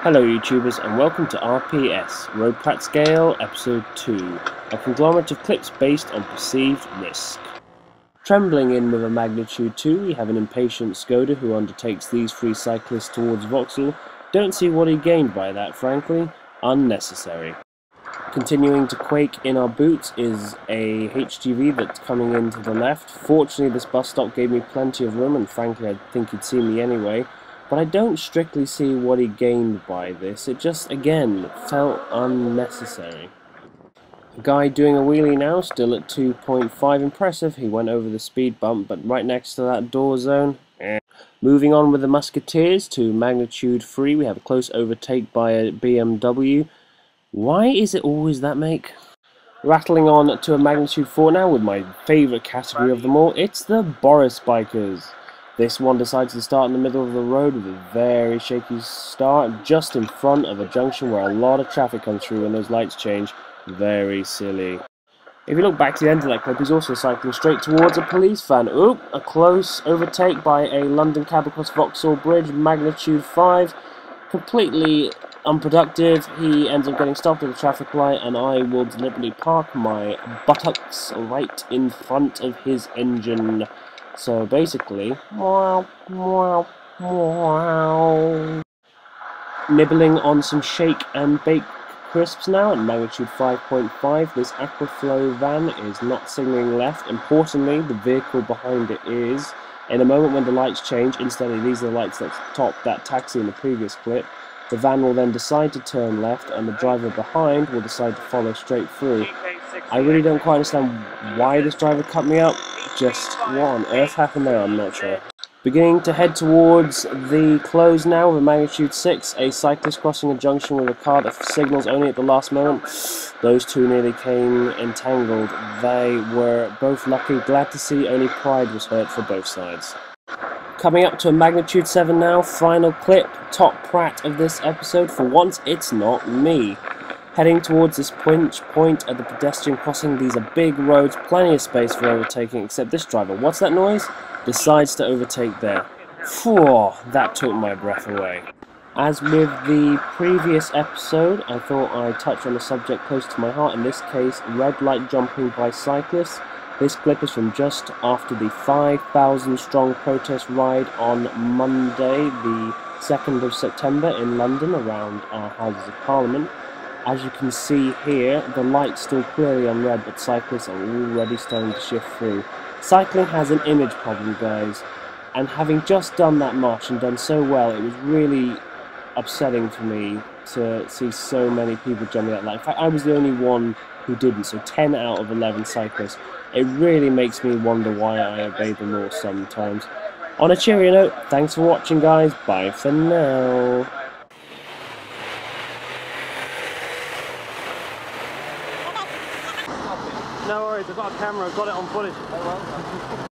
Hello YouTubers and welcome to RPS, Road Prat Scale Episode 2, a conglomerate of clips based on perceived risk. Trembling in with a magnitude 2, we have an impatient Skoda who undertakes these three cyclists towards Vauxhall. Don't see what he gained by that, frankly. Unnecessary. Continuing to quake in our boots is a HGV that's coming in to the left. Fortunately this bus stop gave me plenty of room and frankly I think he'd see me anyway. But I don't strictly see what he gained by this, it just, again, felt unnecessary. A guy doing a wheelie now, still at 2.5, impressive, he went over the speed bump, but right next to that door zone, Moving on with the Musketeers to magnitude 3, we have a close overtake by a BMW. Why is it always that make? Rattling on to a magnitude 4 now with my favourite category of them all, it's the Boris bikers. This one decides to start in the middle of the road with a very shaky start, just in front of a junction where a lot of traffic comes through when those lights change. Very silly. If you look back to the end of that clip, he's also cycling straight towards a police van. Oop, a close overtake by a London cab across Vauxhall Bridge, magnitude 5. Completely unproductive. He ends up getting stopped at a traffic light, and I will deliberately park my buttocks right in front of his engine. So basically, nibbling on some shake and bake crisps now at magnitude 5.5. This Aquaflow van is not signalling left. Importantly, the vehicle behind it is. In a moment when the lights change, incidentally these are the lights that topped that taxi in the previous clip, the van will then decide to turn left and the driver behind will decide to follow straight through. I really don't quite understand why this driver cut me up. Just what on earth happened there, I'm not sure. Beginning to head towards the close now with a magnitude 6, a cyclist crossing a junction with a car that signals only at the last moment. Those two nearly came entangled. They were both lucky, glad to see only pride was hurt for both sides. Coming up to a magnitude 7 now, final clip, top Prat of this episode. For once, it's not me. Heading towards this point at the pedestrian crossing, these are big roads, plenty of space for overtaking, except this driver, what's that noise? Decides to overtake there. Phew, that took my breath away. As with the previous episode, I thought I'd touch on a subject close to my heart, in this case, red light jumping by cyclists. This clip is from just after the 5,000 strong protest ride on Monday, the 2nd of September in London around our Houses of Parliament. As you can see here, the light's still clearly on red, but cyclists are already starting to shift through. Cycling has an image problem, guys, and having just done that much and done so well, it was really upsetting for me to see so many people jumping that light. In fact, I was the only one who didn't, so 10 out of 11 cyclists. It really makes me wonder why I obey the law sometimes. On a cheery note, thanks for watching, guys. Bye for now. No worries, I've got a camera, I've got it on footage.